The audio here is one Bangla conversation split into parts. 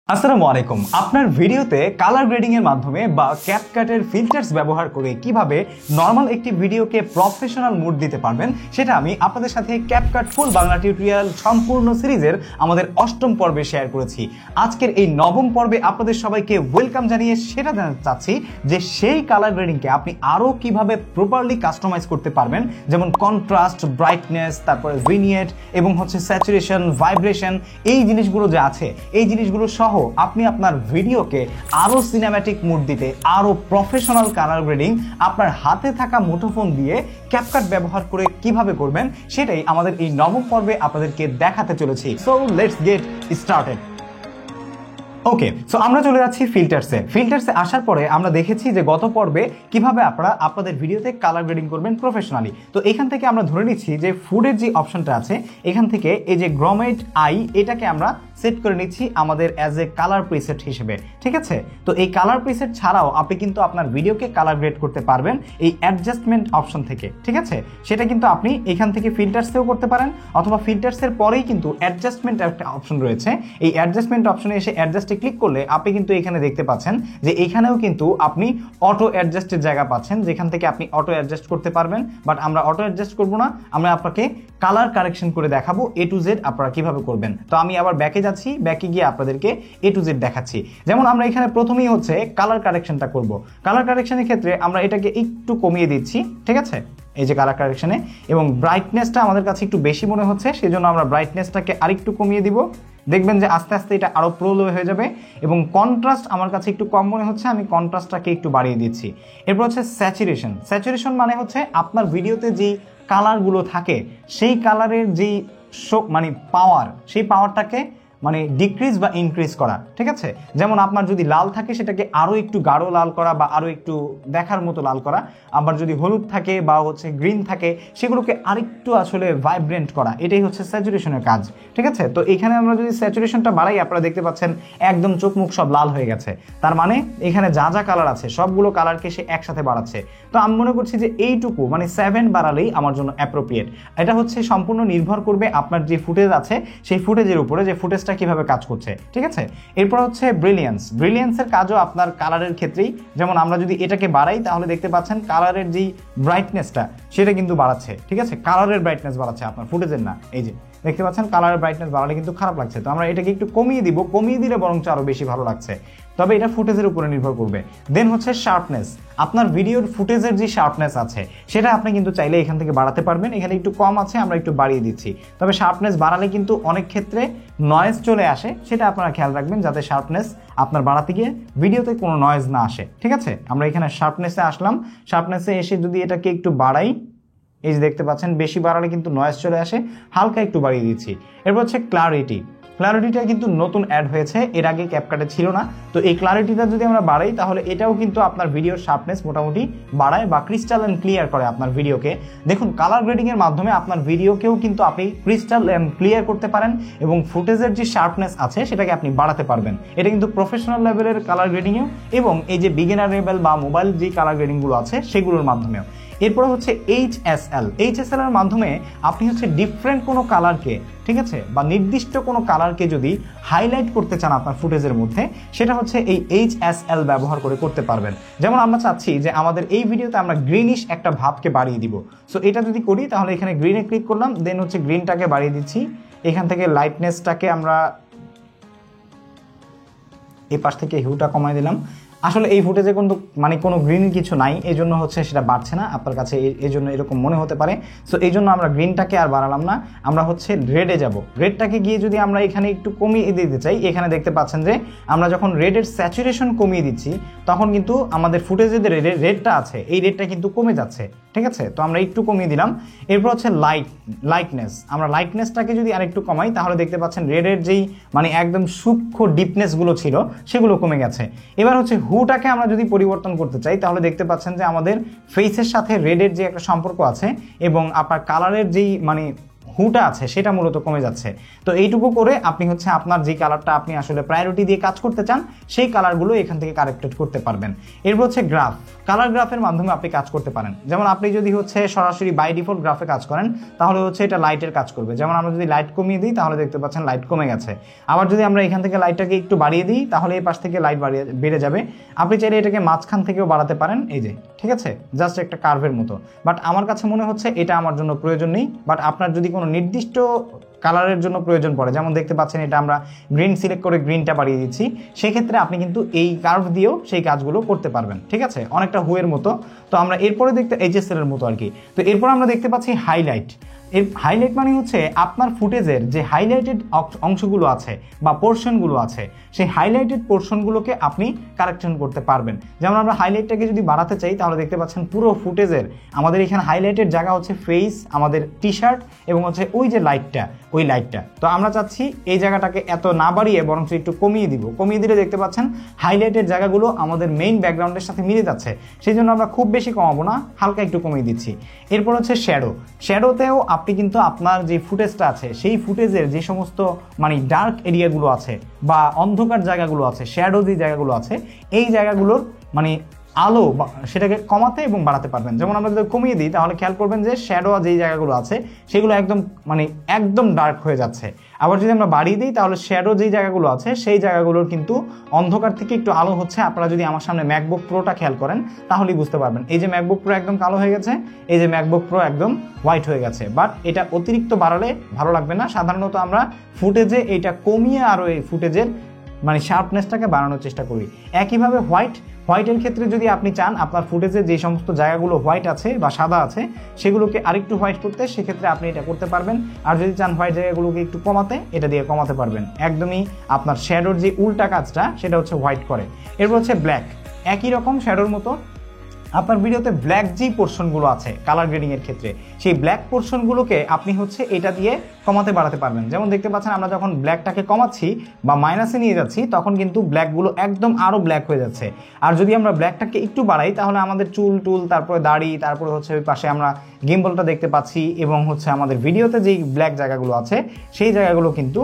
আসসালামু আলাইকুম। আপনার ভিডিওতে কালার গ্রেডিং এর মাধ্যমে বা ক্যাপকাটের ফিল্টার্স ব্যবহার করে কিভাবে নরমাল একটি ভিডিওকে প্রফেশনাল মুড দিতে পারবেন সেটা আমি আপনাদের সাথে ক্যাপকাট ফুল বাংলা টিউটোরিয়াল সম্পূর্ণ সিরিজের আমাদের ৮ম পর্বে শেয়ার করেছি। আজকের এই ৯ম পর্বে আপনাদের সবাইকে ওয়েলকাম জানিয়ে সেটা জানাতে চাচ্ছি যে সেই কালার গ্রেডিংকে আপনি আরও কিভাবে প্রপারলি কাস্টমাইজ করতে পারবেন, যেমন কন্ট্রাস্ট, ব্রাইটনেস, তারপরে ভিনিয়েট এবং স্যাচুরেশন, ভাইব্রেশন, এই জিনিসগুলো যে আছে এই জিনিসগুলো সহ আপনি আপনার ভিডিওকে আরো সিনেম্যাটিক মুড দিতে, আরো প্রফেশনাল কালার গ্রেডিং আপনার হাতে থাকা মুঠোফোন দিয়ে ক্যাপকাট ব্যবহার করে কিভাবে করবেন সেটাই আমাদের এই ৯ম পর্বে আপনাদেরকে দেখাতে চলেছি। So let's get started. Okay, so আমরা চলে যাচ্ছি ফিল্টার্সে আসার পরে আমরা দেখেছি যে গত পর্বে কিভাবে আপনারা আপনাদের ভিডিওতে কালার গ্রেডিং করবেন প্রফেশনালি। তো এখান থেকে আমরা ধরে নিচ্ছি যে ফুডের যে অপশনটা আছে এখান থেকে এই যে গ্রমেট আই এটাকে আমরা সেট করে নিচ্ছি আমাদের অ্যাজ এ কালার প্রিসেট হিসেবে, ঠিক আছে। তো এই কালার প্রিসেট ছাড়াও আপনি কিন্তু আপনার ভিডিওকে কালার গ্রেড করতে পারবেন এই অ্যাডজাস্টমেন্ট অপশন থেকে, ঠিক আছে। সেটা কিন্তু আপনি এখান থেকে ফিল্টার্সেও করতে পারেন অথবা ফিল্টার্সের পরেই কিন্তু অ্যাডজাস্টমেন্ট একটা অপশন রয়েছে। এই অ্যাডজাস্টমেন্ট অপশনে এসে অ্যাডজাস্টে ক্লিক করলে আপনি কিন্তু এখানে দেখতে পাচ্ছেন যে এখানেও কিন্তু আপনি অটো অ্যাডজাস্টের জায়গা পাচ্ছেন যেখান থেকে আপনি অটো অ্যাডজাস্ট করতে পারবেন। বাট আমরা অটো অ্যাডজাস্ট করব না, আমরা আপনাকে কালার কারেকশন করে দেখাবো A to Z আপনারা কিভাবে করবেন। তো আমি আবার ব্যাকে যাচ্ছি, ব্যাকে গিয়ে আপনাদেরকে A to Z দেখাচ্ছি। যেমন আমরা এখানে প্রথমেই কালার কারেকশনটা করব। কালার কারেকশনের ক্ষেত্রে আমরা এটাকে একটু কমিয়ে দিচ্ছি, ঠিক আছে, এই যে কালার কারেকশনে, এবং ব্রাইটনেসটা আমাদের কাছে একটু বেশি মনে হচ্ছে সেজন্য আমরা ব্রাইটনেসটাকে আরেকটু কমিয়ে দিব। দেখবেন যে আস্তে আস্তে এটা আরো প্রো হয়ে যাবে। এবং কন্ট্রাস্ট আমার কাছে একটু কম মনে হচ্ছে, আমি কন্ট্রাস্টটাকে একটু বাড়িয়ে দিচ্ছি। এরপর স্যাচুরেশন মানে আপনার ভিডিওতে যেই কালারগুলো থাকে সেই কালারের যেই পাওয়ার, সেই পাওয়ারটাকে ডিক্রিজ বা ইনক্রিজ করা, ঠিক আছে। যেমন আপনার যদি লাল থাকে সেটাকে আরো একটু গাঢ় লাল করা বা আরো একটু দেখার মতো লাল করা, আবার যদি হলুদ থাকে বা গ্রিন থাকে সেগুলোকে আরেকটু ভাইব্রেন্ট করা, এটাই স্যাচুরেশনের কাজ, ঠিক আছে। তো এখানে আমরা যদি স্যাচুরেশনটা বাড়াই আপনারা দেখতে পাচ্ছেন একদম চোখ মুখ সব লাল হয়ে গেছে। তার মানে এখানে যা যা কালার আছে সবগুলো কালারকে সে একসাথে বাড়াচ্ছে। তো আমি মনে করছি যে এইটুকু 7 বাড়ালেই আমার জন্য অ্যাপ্রোপ্রিয়েট। এটা সম্পূর্ণ নির্ভর করবে আপনার যে ফুটেজ আছে সেই ফুটেজের উপরে, যে ফুটেজটা কিভাবে কাজ করছে, ঠিক আছে। এরপর ব্রিলিয়ান্সের কাজও আপনার কালারের ক্ষেত্রেই, যেমন আমরা যদি এটাকে বাড়াই তাহলে দেখতে পাচ্ছেন কালারের যেই ব্রাইটনেসটা সেটা কিন্তু বাড়াচ্ছে, ঠিক আছে। কালারের ব্রাইটনেস বাড়াচ্ছে, আপনার ফুটেজের না। এই যে দেখতে পাচ্ছেন কালারের ব্রাইটনেস বাড়ালে কিন্তু খারাপ লাগছে, তো আমরা এটাকে একটু কমিয়ে দিব, কমিয়ে দিলে বরঞ্চ আরো বেশি ভালো লাগছে। তবে এটা ফুটেজের উপরে নির্ভর করবে। দেন শার্পনেস, আপনার ভিডিওর ফুটেজের যে শার্পনেস আছে সেটা আপনি কিন্তু চাইলে এখান থেকে বাড়াতে পারবেন। এখানে একটু কম আছে, আমরা একটু বাড়িয়ে দিচ্ছি। তবে শার্পনেস বাড়ালে কিন্তু অনেক ক্ষেত্রে নয়েজ চলে আসে, সেটা আপনারা খেয়াল রাখবেন যাতে শার্পনেস আপনার বাড়াতে গিয়ে ভিডিওতে কোনো নয়েজ না আসে, ঠিক আছে। আমরা এখানে শার্পনেসে আসলাম, শার্পনেসে এসে যদি এটাকে একটু বাড়াই, এই যে দেখতে পাচ্ছেন বেশি বাড়ালে কিন্তু নয়েজ চলে আসে, হালকা একটু বাড়িয়ে দিচ্ছি। এরপর ক্লারিটিটা কিন্তু নতুন অ্যাড হয়েছে, এর আগে ক্যাপকাটে ছিল না। তো এই ক্লারিটিটা যদি আমরা বাড়াই তাহলে এটাও কিন্তু আপনার ভিডিওর শার্পনেস মোটামুটি বাড়ায় বা ক্রিস্টাল অ্যান্ড ক্লিয়ার করে আপনার ভিডিওকে। দেখুন, কালার গ্রেডিং এর মাধ্যমে আপনার ভিডিওকেও কিন্তু আপনি ক্রিস্টাল অ্যান্ড ক্লিয়ার করতে পারেন এবং ফুটেজের যে শার্পনেস আছে সেটাকে আপনি বাড়াতে পারবেন। এটা কিন্তু প্রফেশনাল লেভেলের কালার গ্রেডিংয়েও এবং এই যে বিগিনার লেভেল বা মোবাইল যে কালার গ্রেডিংগুলো আছে সেগুলোর মাধ্যমেও। এরপর HSL এর মাধ্যমে আপনি ডিফারেন্ট কোনো কালারকে, ঠিক আছে, বা নির্দিষ্ট কোনো কালারকে যদি হাইলাইট করতে চান আপনার ফুটেজের মধ্যে, সেটা এই HSL ব্যবহার করে করতে পারবেন। যেমন আমরা চাচ্ছি যে আমাদের এই ভিডিওতে আমরা গ্রিনিশ একটা ভাবকে বাড়িয়ে দিব। সো এটা যদি করি তাহলে এখানে গ্রিনে ক্লিক করলাম, দেন গ্রিনটাকে বাড়িয়ে দিচ্ছি। এখান থেকে লাইটনেসটাকে আমরা এই পাশ থেকে হিউটা কমাই দিলাম। আসলে এই ফুটেজে কিন্তু কোনো গ্রিন কিছু নাই, এই জন্য সেটা বাড়ছে না আপনার কাছে, এই জন্য এরকম মনে হতে পারে। সো এই জন্য আমরা গ্রিনটাকে আর বাড়ালাম না, আমরা রেডে যাব। রেডটাকে গিয়ে যদি আমরা এখানে একটু কমিয়ে দিতে চাই, এখানে দেখতে পাচ্ছেন যে আমরা যখন রেডের স্যাচুরেশন কমিয়ে দিচ্ছি তখন কিন্তু আমাদের ফুটেজে যে রেডটা আছে এই রেডটা কিন্তু কমে যাচ্ছে, ঠিক আছে। তো আমরা একটু কমিয়ে দিলাম। এরপর লাইটনেস, আমরা লাইটনেসটাকে যদি আরেকটু কমাই তাহলে দেখতে পাচ্ছেন রেডের যেই একদম সূক্ষ্ম ডিপনেসগুলো ছিল সেগুলো কমে গেছে। এবার হুটাকে আমরা যদি পরিবর্তন করতে চাই তাহলে দেখতে পাচ্ছেন যে আমাদের ফেসের সাথে রেডের যে একটা সম্পর্ক আছে এবং আপনার কালারের যেই হুটা আছে সেটা মূলত কমে যাচ্ছে। তো এইটুকু করে আপনি হচ্ছে আপনার যে কালারটা আপনি আসলে প্রায়োরিটি দিয়ে কাজ করতে চান সেই কালারগুলো এখান থেকে কারেক্টেড করতে পারবেন। এরপর হচ্ছে গ্রাফ, কালার গ্রাফের মাধ্যমে আপনি কাজ করতে পারেন। যেমন আপনি যদি হচ্ছে সরাসরি বাই ডিফল্ট গ্রাফে কাজ করেন তাহলে হচ্ছে এটা লাইটের কাজ করবে। যেমন আমরা যদি লাইট কমিয়ে দিই তাহলে দেখতে পাচ্ছেন লাইট কমে গেছে। আবার যদি আমরা এখান থেকে লাইটটাকে একটু বাড়িয়ে দিই তাহলে এই পাশ থেকে লাইট বেড়ে যাবে। আপনি চাইলে এটাকে মাঝখান থেকেও বাড়াতে পারেন, এই যে, ঠিক আছে, জাস্ট একটা কার্ভের মতো। বাট আমার কাছে মনে হচ্ছে এটা আমার জন্য প্রয়োজন নেই। বাট আপনার যদি কোনো নির্দিষ্ট কালারের জন্য প্রয়োজন পড়ে, যেমন দেখতে পাচ্ছেন এটা আমরা গ্রিন সিলেক্ট করে গ্রিনটা বাড়িয়ে দিচ্ছি, সেক্ষেত্রে আপনি কিন্তু এই কার্ভ দিয়েও সেই কাজগুলো করতে পারবেন, ঠিক আছে, অনেকটা হুয়ের মতো। তো আমরা এরপরে দেখতে এইচএসএল এর মতো আর কি। তো এরপর আমরা দেখতে পাচ্ছি হাইলাইট। এর হাইলাইট মানে হচ্ছে আপনার ফুটেজের যে হাইলাইটেড অংশগুলো আছে বা পোর্শনগুলো আছে সেই হাইলাইটেড পোর্শনগুলোকে আপনি কারেকশন করতে পারবেন। যেমন আমরা হাইলাইটটাকে যদি বাড়াতে চাই তাহলে দেখতে পাচ্ছেন পুরো ফুটেজের আমাদের এখানে হাইলাইটেড জায়গা হচ্ছে ফেস, আমাদের টি শার্ট এবং হচ্ছে ওই যে লাইটটা, ওই লাইটটা। তো আমরা চাচ্ছি এই জায়গাটাকে এত না বাড়িয়ে বরং একটু কমিয়ে দিব। কমিয়ে দিলে দেখতে পাচ্ছেন হাইলাইটেড জায়গাগুলো আমাদের মেইন ব্যাকগ্রাউন্ডের সাথে মিলে যাচ্ছে, সেই জন্য আমরা খুব বেশি কমাবো না, হালকা একটু কমিয়ে দিচ্ছি। এরপর হচ্ছে শ্যাডো। শ্যাডোতেও আপনি কিন্তু আপনার যে ফুটেজটা আছে সেই ফুটেজের যে সমস্ত মানে ডার্ক এরিয়াগুলো আছে বা অন্ধকার জায়গাগুলো আছে, শ্যাডো যে জায়গাগুলো আছে, এই জায়গাগুলোর মানে আলো সেটাকে কমাতে এবং বাড়াতে পারবেন। যেমন আমরা যদি কমিয়ে দিই তাহলে খেয়াল করবেন যে শ্যাডো যেই জায়গাগুলো আছে সেগুলো একদম ডার্ক হয়ে যাচ্ছে। আবার যদি আমরা বাড়িয়ে দিই তাহলে শ্যাডো যেই জায়গাগুলো আছে সেই জায়গাগুলোর কিন্তু অন্ধকার থেকে একটু আলো হচ্ছে। আপনারা যদি আমার সামনে ম্যাকবুক প্রোটা খেয়াল করেন তাহলেই বুঝতে পারবেন, এই যে ম্যাকবুক প্রো একদম কালো হয়ে গেছে, এই যে ম্যাকবুক প্রো একদম হোয়াইট হয়ে গেছে। বাট এটা অতিরিক্ত বাড়ালে ভালো লাগবে না। সাধারণত আমরা ফুটেজে এটা কমিয়ে আরও এই ফুটেজের মানে শার্পনেসটাকে বাড়ানোর চেষ্টা করি। একইভাবে হোয়াইটের ক্ষেত্রে যদি আপনি চান আপনার ফুটেজে যে সমস্ত জায়গাগুলো হোয়াইট আছে বা সাদা আছে সেগুলোকে আরেকটু হোয়াইট করতে, সেক্ষেত্রে আপনি এটা করতে পারবেন। আর যদি চান হোয়াইট জায়গাগুলোকে একটু কমাতে, এটা দিয়ে কমাতে পারবেন। একদমই আপনার শ্যাডোর যে উল্টা কাজটা সেটা হচ্ছে হোয়াইট করে। এরপর হচ্ছে ব্ল্যাক, একই রকম শ্যাডোর মতো আপনার ভিডিওতে ব্ল্যাক যে পোর্শনগুলো আছে কালার গ্রেডিং এর ক্ষেত্রে সেই ব্ল্যাক পোর্শনগুলোকে আপনি হচ্ছে এটা দিয়ে কমাতে বাড়াতে পারবেন। যেমন দেখতে পাচ্ছেন আমরা যখন ব্ল্যাকটাকে কমাচ্ছি বা মাইনাসে নিয়ে যাচ্ছি তখন কিন্তু ব্ল্যাকগুলো একদম আরও ব্ল্যাক হয়ে যাচ্ছে। আর যদি আমরা ব্ল্যাকটাকে একটু বাড়াই তাহলে আমাদের চুল তারপরে দাড়ি, তারপরে হচ্ছে ওই পাশে আমরা গিম্বলটা দেখতে পাচ্ছি এবং হচ্ছে আমাদের ভিডিওতে যেই ব্ল্যাক জায়গাগুলো আছে সেই জায়গাগুলো কিন্তু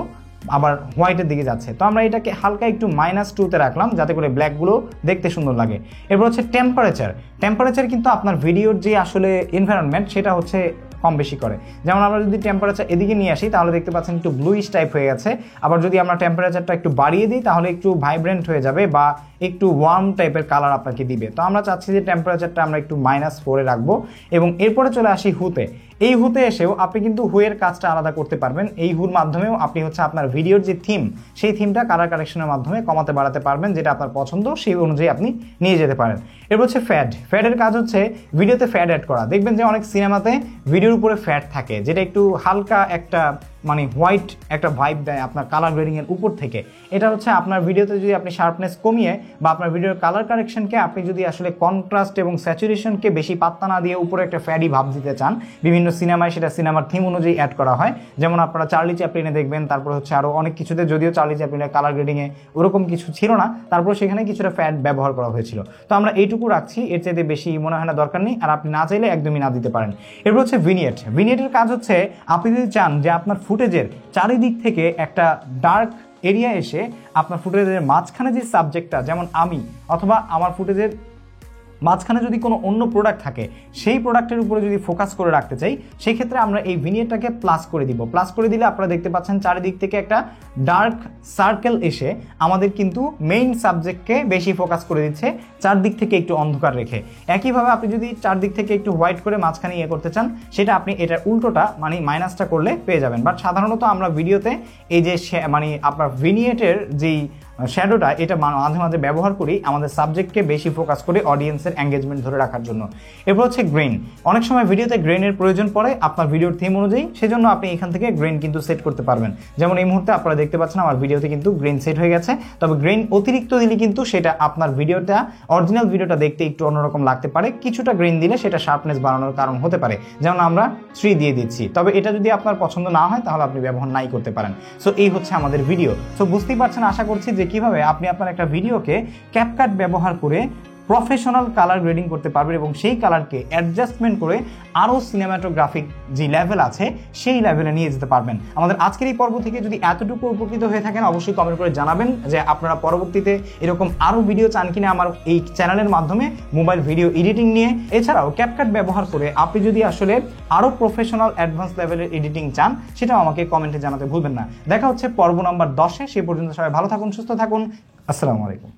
আবার হোয়াইটের দিকে যাচ্ছে। তো আমরা এটাকে হালকা একটু -2-তে রাখলাম যাতে করে ব্ল্যাকগুলো দেখতে সুন্দর লাগে। এরপর হচ্ছে টেম্পারেচার কিন্তু আপনার ভিডিওর যে আসলে এনভায়রনমেন্ট সেটা হচ্ছে কম বেশি করে। যেমন আমরা যদি টেম্পারেচার এদিকে নিয়ে আসি তাহলে দেখতে পাচ্ছেন একটু ব্লুইশ টাইপ হয়ে গেছে। আবার যদি আমরা টেম্পারেচারটা একটু বাড়িয়ে দিই তাহলে একটু ভাইব্রেন্ট হয়ে যাবে বা একটু ওয়ার্ম টাইপের কালার আপনাকে দিবে। তো আমরা চাচ্ছি যে টেম্পারেচারটা আমরা একটু -4-এ রাখবো। এবং এরপরে চলে আসি হুতে। এই হুতে এসেও আপনি কিন্তু হুয়ের কাজটা আলাদা করতে পারবেন। এই হুর মাধ্যমেও আপনি হচ্ছে আপনার ভিডিওর যে থিম সেই থিমটা কালার কারেকশনের মাধ্যমে কমাতে বাড়াতে পারবেন, যেটা আপনার পছন্দ সেই অনুযায়ী আপনি নিয়ে যেতে পারেন। এরপর হচ্ছে ফ্যাডের কাজ হচ্ছে ভিডিওতে ফ্যাড অ্যাড করা। দেখবেন যে অনেক সিনেমাতে ভিডিওর উপরে ফ্যাড থাকে যেটা একটু হালকা একটা মানে হোয়াইট একটা ভাইব দেয় আপনার কালার গ্রেডিং এর উপর থেকে। এটা হচ্ছে আপনার ভিডিওতে যদি আপনি শার্পনেস কমিয়ে বা আপনার ভিডিওর কালার কারেকশনকে আপনি যদি আসলে কন্ট্রাস্ট এবং স্যাচুরেশনকে বেশি পাত্তা না দিয়ে উপরে একটা ফ্যাডি ভাব দিতে চান, বিভিন্ন সিনেমায় সেটা সিনেমার থিম অনুযায়ী অ্যাড করা হয়। যেমন আপনারা চার্লি চ্যাপলিনে দেখবেন, তারপর হচ্ছে আরও অনেক কিছুতে, যদিও চার্লি চ্যাপলিনের কালার গ্রেডিংয়ে ওরকম কিছু ছিল না, তারপর সেখানে কিছুটা ফ্যাড ব্যবহার করা হয়েছিল। তো আমরা এইটুকু রাখছি, এর চাইতে বেশি মনে হয় না দরকার নেই। আর আপনি না চাইলে একদমই না দিতে পারেন। এরপর হচ্ছে ভিনিয়েটের কাজ হচ্ছে আপনি যদি চান যে আপনার ফুটেজের চারিদিক থেকে একটা ডার্ক এরিয়া এসে আপনার ফুটেজের মাঝখানে যে সাবজেক্টটা, যেমন আমি অথবা আমার ফুটেজের মাঝখানে যদি কোনো অন্য প্রোডাক্ট থাকে সেই প্রোডাক্টের উপরে যদি ফোকাস করে রাখতে চাই সেই ক্ষেত্রে আমরা এই ভিনিয়েটটাকে প্লাস করে দিব। প্লাস করে দিলে আপনারা দেখতে পাচ্ছেন চারিদিক থেকে একটা ডার্ক সার্কেল এসে আমাদের কিন্তু মেইন সাবজেক্টকে বেশি ফোকাস করে দিচ্ছে, চারদিক থেকে একটু অন্ধকার রেখে। একইভাবে আপনি যদি চারদিক থেকে একটু হোয়াইট করে মাঝখানে ইয়ে করতে চান সেটা আপনি এটার উল্টোটা মানে মাইনাসটা করলে পেয়ে যাবেন। বাট সাধারণত আমরা ভিডিওতে এই যে মানে আপনার ভিনিয়েটের যেই শ্যাডোটা এটা মাঝে মাঝে ব্যবহার করি আমাদের সাবজেক্টকে বেশি ফোকাস করে অডিয়েন্সের এঙ্গেজমেন্ট ধরে রাখার জন্য। এরপর হচ্ছে গ্রেন। অনেক সময় ভিডিওতে গ্রেনের প্রয়োজন পড়ে আপনার ভিডিওর থিম অনুযায়ী, সেজন্য আপনি এখান থেকে গ্রেন কিন্তু সেট করতে পারবেন। যেমন এই মুহূর্তে আপনারা দেখতে পাচ্ছেন আমার ভিডিওতে কিন্তু গ্রেন সেট হয়ে গেছে। তবে গ্রেন অতিরিক্ত দিলে কিন্তু সেটা আপনার ভিডিওটা অরিজিনাল ভিডিওটা দেখতে একটু অন্যরকম লাগতে পারে। কিছুটা গ্রেন দিলে সেটা শার্পনেস বাড়ানোর কারণ হতে পারে, যেমন আমরা 3 দিয়ে দিচ্ছি। তবে এটা যদি আপনার পছন্দ না হয় তাহলে আপনি ব্যবহার নাই করতে পারেন। সো এই হচ্ছে আমাদের ভিডিও। সো বুঝতেই পারছেন আশা করছি যে কিভাবে আপনি আপনার একটা ভিডিওকে ক্যাপকাট ব্যবহার করে প্রফেশনাল কালার গ্রেডিং করতে পারবেন এবং সেই কালারকে অ্যাডজাস্টমেন্ট করে আরও সিনেমাটোগ্রাফিক যে লেভেল আছে সেই লেভেলে নিয়ে যেতে পারবেন। আমাদের আজকের এই পর্ব থেকে যদি এতটুকু উপকৃত হয়ে থাকেন অবশ্যই কমেন্ট করে জানাবেন যে আপনারা পরবর্তীতে এরকম আরও ভিডিও চান কিনা আমার এই চ্যানেলের মাধ্যমে মোবাইল ভিডিও এডিটিং নিয়ে। এছাড়াও ক্যাপকাট ব্যবহার করে আপনি যদি আসলে আরও প্রফেশনাল অ্যাডভান্স লেভেলের এডিটিং চান সেটাও আমাকে কমেন্টে জানাতে ভুলবেন না। দেখা হচ্ছে পর্ব নাম্বার 10-এ। সেই পর্যন্ত সবাই ভালো থাকুন, সুস্থ থাকুন। আসসালামু আলাইকুম।